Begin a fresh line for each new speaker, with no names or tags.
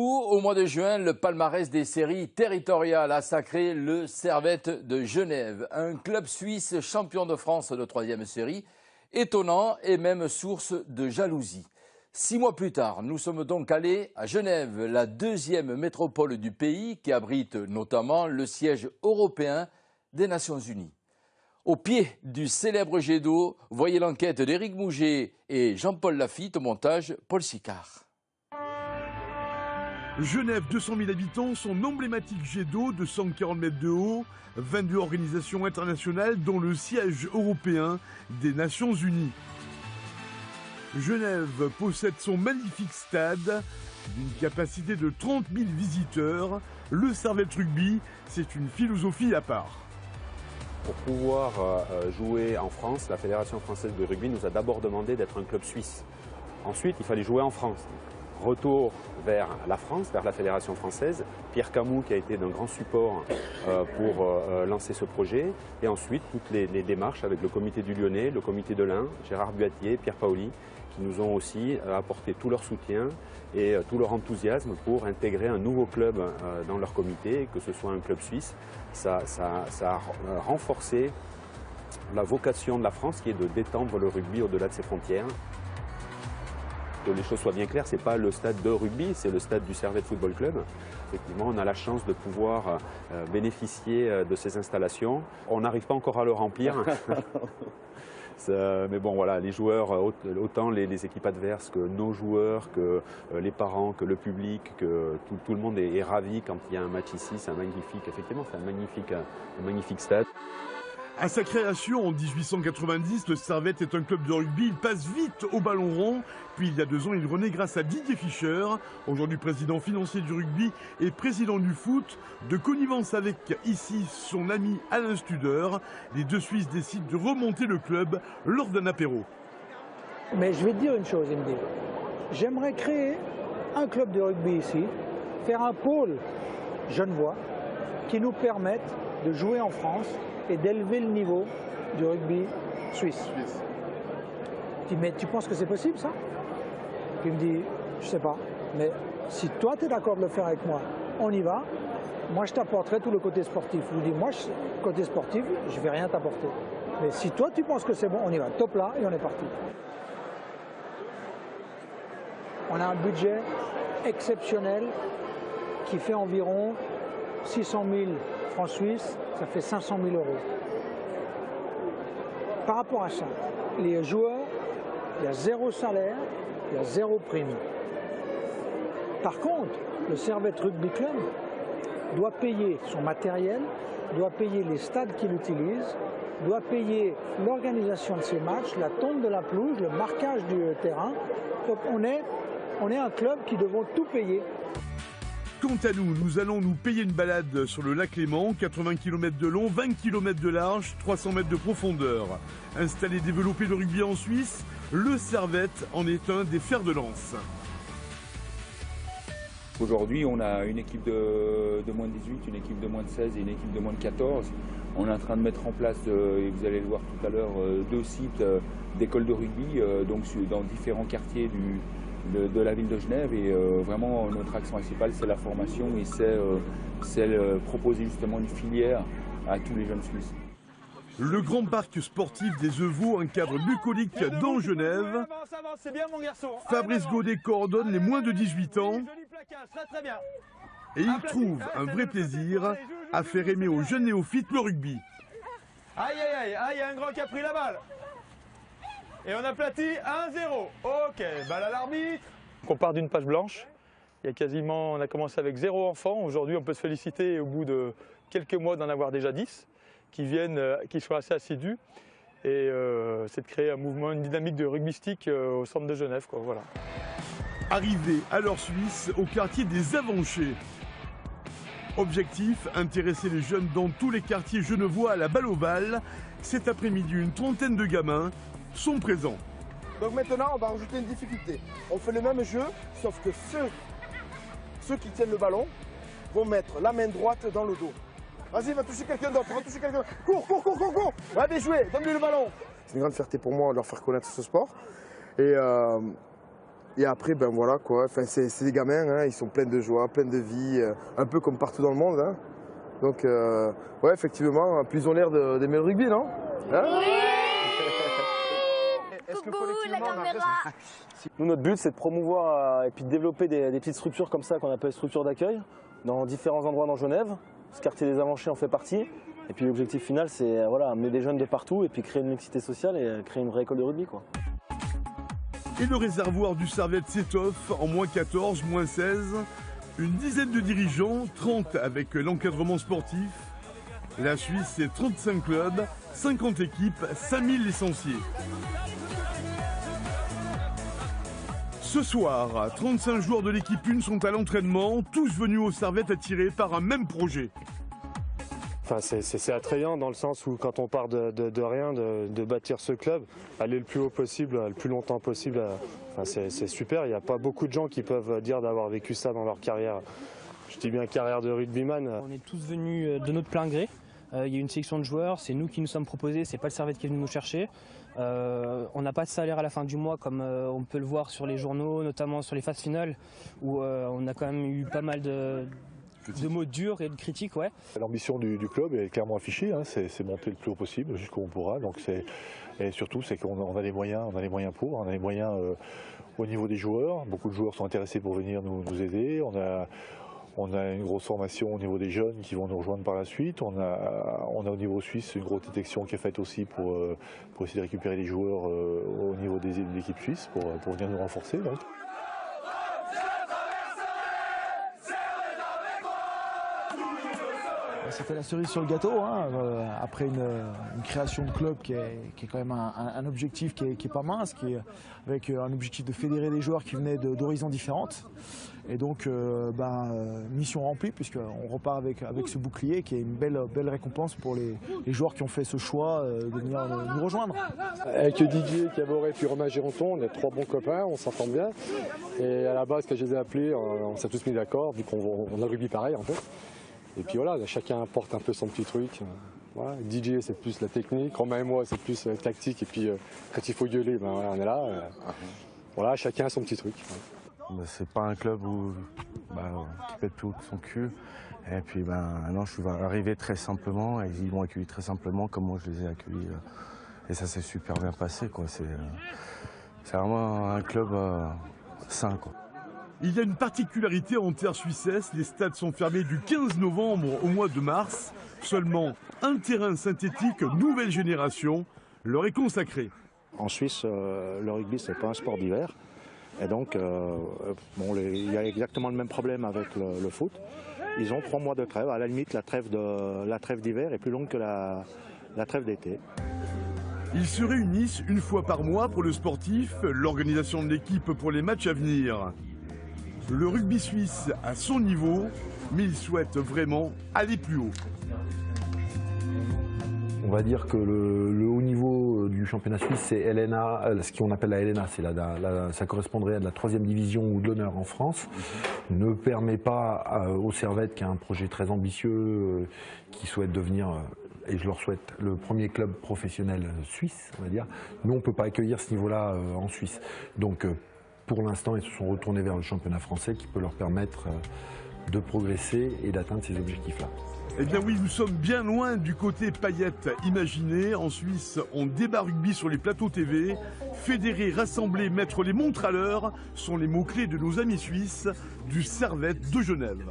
Au mois de juin, le palmarès des séries territoriales a sacré le Servette de Genève, un club suisse champion de France de 3e série, étonnant et même source de jalousie. 6 mois plus tard, nous sommes donc allés à Genève, la 2e métropole du pays qui abrite notamment le siège européen des Nations Unies. Au pied du célèbre jet d'eau, voyez l'enquête d'Éric Mouget et Jean-Paul Lafitte, au montage Paul Sicard.
Genève, 200 000 habitants, son emblématique jet d'eau de 140 mètres de haut, 22 organisations internationales dont le siège européen des Nations Unies. Genève possède son magnifique stade d'une capacité de 30 000 visiteurs. Le Servette Rugby, c'est une philosophie à part.
Pour pouvoir jouer en France, la Fédération française de rugby nous a d'abord demandé d'être un club suisse. Ensuite, il fallait jouer en France. Retour vers la France, vers la Fédération française. Pierre Camus qui a été d'un grand support pour lancer ce projet. Et ensuite, toutes les démarches avec le comité du Lyonnais, le comité de l'Ain, Gérard Buatier, Pierre Paoli, qui nous ont aussi apporté tout leur soutien et tout leur enthousiasme pour intégrer un nouveau club dans leur comité, que ce soit un club suisse. Ça a renforcé la vocation de la France qui est de détendre le rugby au-delà de ses frontières. Que les choses soient bien claires, ce n'est pas le stade de rugby, c'est le stade du Servette Football Club. Effectivement, on a la chance de pouvoir bénéficier de ces installations. On n'arrive pas encore à le remplir. Mais bon, voilà, les joueurs, autant les équipes adverses que nos joueurs, que les parents, que le public, que tout le monde est ravi quand il y a un match ici. C'est un magnifique, effectivement, c'est un magnifique stade.
À sa création en 1890, le Servette est un club de rugby. Il passe vite au ballon rond. Puis il y a 2 ans, il renaît grâce à Didier Fischer, aujourd'hui président financier du rugby et président du foot, de connivence avec ici son ami Alain Studer. Les 2 Suisses décident de remonter le club lors d'un apéro.
Mais je vais te dire une chose, Indy. J'aimerais créer un club de rugby ici, faire un pôle genevois qui nous permette de jouer en France et d'élever le niveau du rugby suisse. Je dis, mais tu penses que c'est possible ça? Puis il me dit, je sais pas, mais si toi tu es d'accord de le faire avec moi, on y va. Moi je t'apporterai tout le côté sportif. Je lui dis, moi côté sportif, je vais rien t'apporter. Mais si toi tu penses que c'est bon, on y va. Top là et on est parti. On a un budget exceptionnel qui fait environ 600 000 francs suisses, ça fait 500 000 euros. Par rapport à ça, les joueurs, il y a 0 salaire, il y a 0 prime. Par contre, le Servette Rugby Club doit payer son matériel, doit payer les stades qu'il utilise, doit payer l'organisation de ses matchs, la tonte de la pelouse, le marquage du terrain. Donc on est un club qui devons tout payer.
Quant à nous, nous allons nous payer une balade sur le lac Léman, 80 km de long, 20 km de large, 300 mètres de profondeur. Installé et développé le rugby en Suisse, le Servette en est un des fers de lance.
Aujourd'hui, on a une équipe de moins de 18, une équipe de moins de 16 et une équipe de moins de 14. On est en train de mettre en place, et vous allez le voir tout à l'heure, 2 sites d'écoles de rugby donc dans différents quartiers de la ville de Genève. Et vraiment, notre axe principal, c'est la formation et c'est proposer justement une filière à tous les jeunes Suisses.
Le grand parc sportif des Euvaux, un cadre bucolique dans Genève. Fabrice Godet coordonne les moins de 18 ans. Et il trouve un vrai plaisir à faire aimer aux jeunes néophytes le rugby.
Aïe, aïe, aïe, il y a un grand qui a pris la balle. Et on aplatit 1-0. Ok, balle à l'arbitre.
On part d'une page blanche. On a commencé avec 0 enfants. Aujourd'hui, on peut se féliciter au bout de quelques mois d'en avoir déjà 10 qui sont assez assidus. Et c'est de créer un mouvement, une dynamique de rugbystique au centre de Genève, quoi, voilà.
Arrivé à l'heure suisse au quartier des Avanchés. Objectif, intéresser les jeunes dans tous les quartiers genevois à la balle ovale. Cet après-midi, une trentaine de gamins sont présents.
Donc maintenant, on va rajouter une difficulté. On fait le même jeu, sauf que ceux qui tiennent le ballon vont mettre la main droite dans le dos. Vas-y, va toucher quelqu'un d'autre, va toucher quelqu'un d'autre. Cours, cours, cours, cours, cours. Ouais, bien joué, donne-lui le ballon. C'est une grande fierté pour moi de leur faire connaître ce sport. Et Et après, ben voilà quoi, enfin, c'est des gamins, hein, ils sont pleins de joie, pleins de vie, un peu comme partout dans le monde. Hein. Donc, ouais, effectivement, puis ils ont l'air d'aimer le rugby, non hein?
Coucou, la caméra.
Nous, notre but, c'est de promouvoir et puis de développer des petites structures comme ça qu'on appelle structures d'accueil dans différents endroits dans Genève. Ce quartier des Avanchés en fait partie. Et puis l'objectif final, c'est voilà, amener des jeunes de partout et puis créer une mixité sociale et créer une vraie école de rugby, quoi.
Et le réservoir du Servette s'étoffe en -14, -16. Une dizaine de dirigeants, 30 avec l'encadrement sportif. La Suisse, c'est 35 clubs, 50 équipes, 5000 licenciés. Ce soir, 35 joueurs de l'équipe 1 sont à l'entraînement, tous venus au Servette attirés par un même projet.
Enfin, c'est attrayant dans le sens où quand on part de rien, de bâtir ce club, aller le plus haut possible, le plus longtemps possible, enfin, c'est super. Il n'y a pas beaucoup de gens qui peuvent dire d'avoir vécu ça dans leur carrière. Je dis bien carrière de rugbyman.
On est tous venus de notre plein gré. Il y a une sélection de joueurs, c'est nous qui nous sommes proposés, c'est pas le Servette qui est venu nous chercher. On n'a pas de salaire à la fin du mois comme on peut le voir sur les journaux, notamment sur les phases finales où on a quand même eu pas mal de mots durs et de critiques. Ouais.
L'ambition du club est clairement affichée, hein, c'est monter le plus haut possible jusqu'où on pourra. Donc et surtout c'est qu'on a les moyens, on a les moyens au niveau des joueurs. Beaucoup de joueurs sont intéressés pour venir nous aider. On a une grosse formation au niveau des jeunes qui vont nous rejoindre par la suite. On a au niveau suisse une grosse détection qui est faite aussi pour essayer de récupérer les joueurs au niveau de l'équipe suisse pour venir nous renforcer. Donc.
C'était la cerise sur le gâteau, hein, après une création de club qui est quand même un objectif qui est pas mince, avec un objectif de fédérer des joueurs qui venaient d'horizons différentes. Et donc, mission remplie, puisqu'on repart avec ce bouclier qui est une belle récompense pour les joueurs qui ont fait ce choix de venir nous rejoindre.
Avec Didier, Caboret et Romain Géronton, on est 3 bons copains, on s'entend bien. Et à la base, quand je les ai appelés, on s'est tous mis d'accord, vu qu'on a le rugby pareil en fait. Et puis voilà, chacun apporte un peu son petit truc. Voilà. DJ c'est plus la technique, Romain et moi c'est plus tactique. Et puis quand il faut gueuler, voilà, on est là. Voilà, chacun a son petit truc.
C'est pas un club où qui pète tout son cul. Et puis non, je suis arrivé très simplement et ils m'ont accueilli très simplement comme moi je les ai accueillis. Et ça s'est super bien passé, quoi. C'est vraiment un club sain, quoi.
Il y a une particularité en terre suissesse, les stades sont fermés du 15 novembre au mois de mars. Seulement un terrain synthétique nouvelle génération leur est consacré.
En Suisse, le rugby, c'est pas un sport d'hiver. Et donc, il y a exactement le même problème avec le foot. Ils ont 3 mois de trêve. À la limite, la trêve d'hiver est plus longue que la trêve d'été.
Ils se réunissent une fois par mois pour le sportif, l'organisation de l'équipe pour les matchs à venir. Le rugby suisse a son niveau, mais il souhaite vraiment aller plus haut.
On va dire que le haut niveau du championnat suisse, c'est LNA, ce qu'on appelle la LNA, ça correspondrait à de la 3e division ou de l'honneur en France. Ne permet pas au Servette, qui a un projet très ambitieux, qui souhaite devenir, et je leur souhaite, le premier club professionnel suisse, on va dire. Nous, on ne peut pas accueillir ce niveau-là en Suisse. Donc, pour l'instant, ils se sont retournés vers le championnat français qui peut leur permettre de progresser et d'atteindre ces objectifs-là.
Eh bien oui, nous sommes bien loin du côté paillettes imaginé. En Suisse, on débat rugby sur les plateaux TV. Fédérer, rassembler, mettre les montres à l'heure sont les mots-clés de nos amis suisses du Servette de Genève.